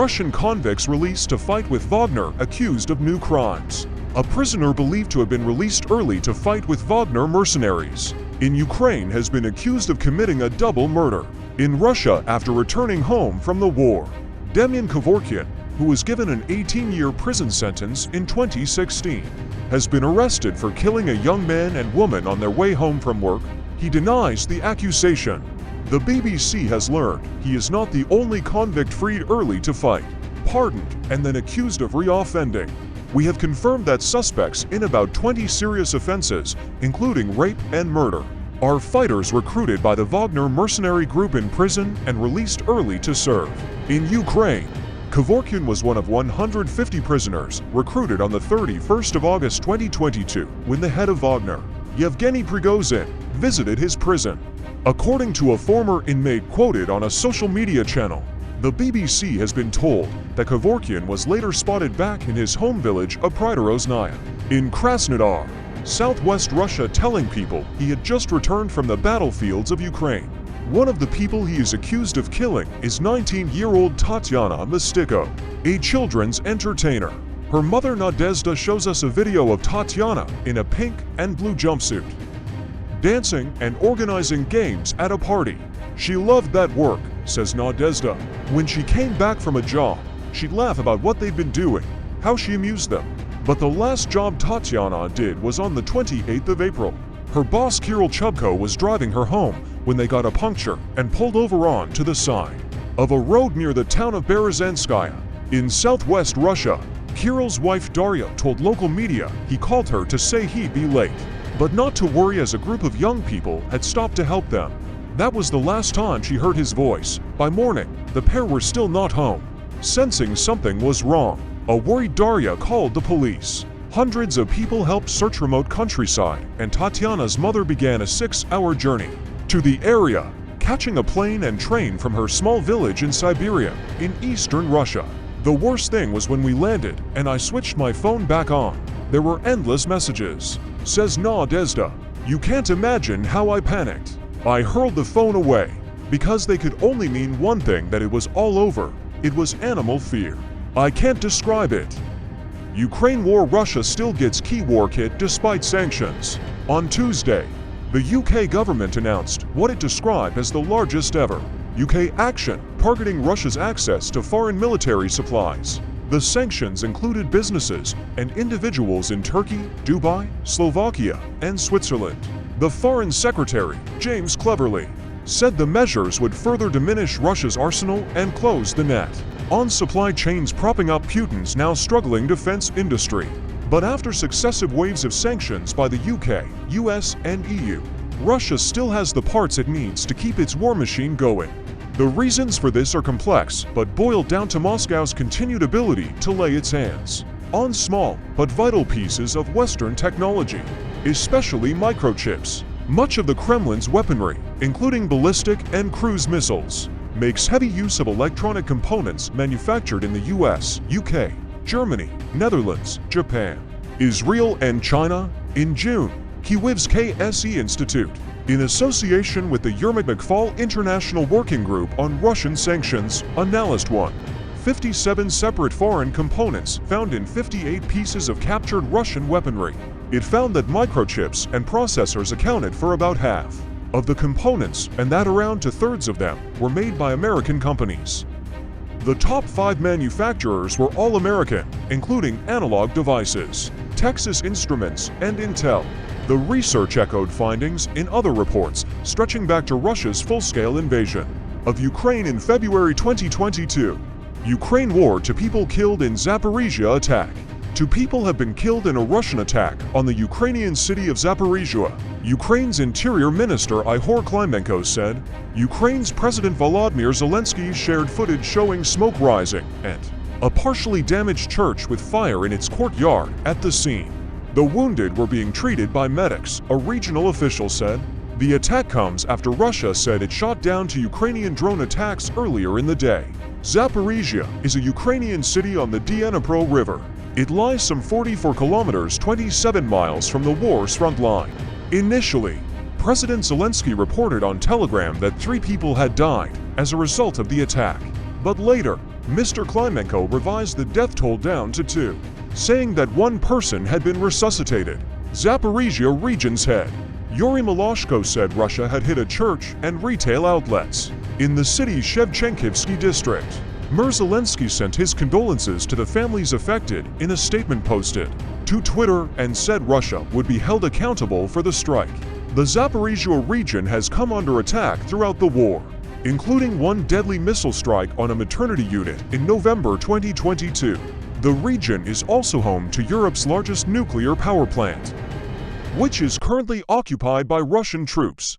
Russian convicts released to fight with Wagner accused of new crimes. A prisoner believed to have been released early to fight with Wagner mercenaries in Ukraine has been accused of committing a double murder in Russia after returning home from the war. Demyan Kevorkian, who was given an 18-year prison sentence in 2016, has been arrested for killing a young man and woman on their way home from work. He denies the accusation. The BBC has learned he is not the only convict freed early to fight, pardoned, and then accused of re-offending. We have confirmed that suspects in about 20 serious offenses, including rape and murder, are fighters recruited by the Wagner mercenary group in prison and released early to serve in Ukraine. Kevorkian was one of 150 prisoners recruited on the 31st of August 2022 when the head of Wagner, Yevgeny Prigozhin, visited his prison. According to a former inmate quoted on a social media channel, the BBC has been told that Kevorkian was later spotted back in his home village of Prydorozhnaya in Krasnodar, southwest Russia, telling people he had just returned from the battlefields of Ukraine. One of the people he is accused of killing is 19-year-old Tatiana Mistiko, a children's entertainer. Her mother Nadezhda shows us a video of Tatiana in a pink and blue jumpsuit, dancing and organizing games at a party. She loved that work, says Nadezhda. When she came back from a job, she'd laugh about what they'd been doing, how she amused them. But the last job Tatiana did was on the 28th of April. Her boss Kirill Chubko was driving her home when they got a puncture and pulled over on to the side of a road near the town of Berezhenskaya in southwest Russia. Kirill's wife Darya told local media he called her to say he'd be late, but not to worry as a group of young people had stopped to help them. That was the last time she heard his voice. By morning, the pair were still not home. Sensing something was wrong, a worried Darya called the police. Hundreds of people helped search remote countryside, and Tatiana's mother began a 6-hour journey to the area, catching a plane and train from her small village in Siberia, in eastern Russia. The worst thing was when we landed and I switched my phone back on. There were endless messages, says Nadezhda. You can't imagine how I panicked. I hurled the phone away because they could only mean one thing, that it was all over. It was animal fear. I can't describe it. Ukraine war. Russia still gets key war kit despite sanctions. On Tuesday, the UK government announced what it described as the largest ever UK action targeting Russia's access to foreign military supplies. The sanctions included businesses and individuals in Turkey, Dubai, Slovakia, and Switzerland. The Foreign Secretary, James Cleverly, said the measures would further diminish Russia's arsenal and close the net on supply chains, propping up Putin's now struggling defense industry. But after successive waves of sanctions by the UK, US, and EU, Russia still has the parts it needs to keep its war machine going. The reasons for this are complex, but boil down to Moscow's continued ability to lay its hands on small but vital pieces of Western technology, especially microchips. Much of the Kremlin's weaponry, including ballistic and cruise missiles, makes heavy use of electronic components manufactured in the US, UK, Germany, Netherlands, Japan, Israel, and China. In June, Kyiv's KSE Institute, in association with the Yermak McFall International Working Group on Russian Sanctions, analyzed 57 separate foreign components found in 58 pieces of captured Russian weaponry. It found that microchips and processors accounted for about half of the components, and that around 2/3 of them were made by American companies. The top 5 manufacturers were all American, including Analog Devices, Texas Instruments, and Intel. The research echoed findings in other reports stretching back to Russia's full-scale invasion of Ukraine in February 2022. Ukraine war to people killed in Zaporizhia attack. 2 people have been killed in a Russian attack on the Ukrainian city of Zaporizhia, Ukraine's Interior Minister Ihor Klimenko said. Ukraine's President Volodymyr Zelensky shared footage showing smoke rising and a partially damaged church with fire in its courtyard at the scene. The wounded were being treated by medics, a regional official said. The attack comes after Russia said it shot down 2 Ukrainian drone attacks earlier in the day. Zaporizhia is a Ukrainian city on the Dnipro River. It lies some 44 kilometers 27 miles from the war's front line. Initially, President Zelensky reported on Telegram that 3 people had died as a result of the attack. But later, Mr. Klimenko revised the death toll down to 2, saying that 1 person had been resuscitated. Zaporizhia region's head, Yuri Malashko, said Russia had hit a church and retail outlets in the city's Shevchenkivsky district. Zelensky sent his condolences to the families affected in a statement posted to Twitter and said Russia would be held accountable for the strike. The Zaporizhia region has come under attack throughout the war, including 1 deadly missile strike on a maternity unit in November 2022. The region is also home to Europe's largest nuclear power plant, which is currently occupied by Russian troops.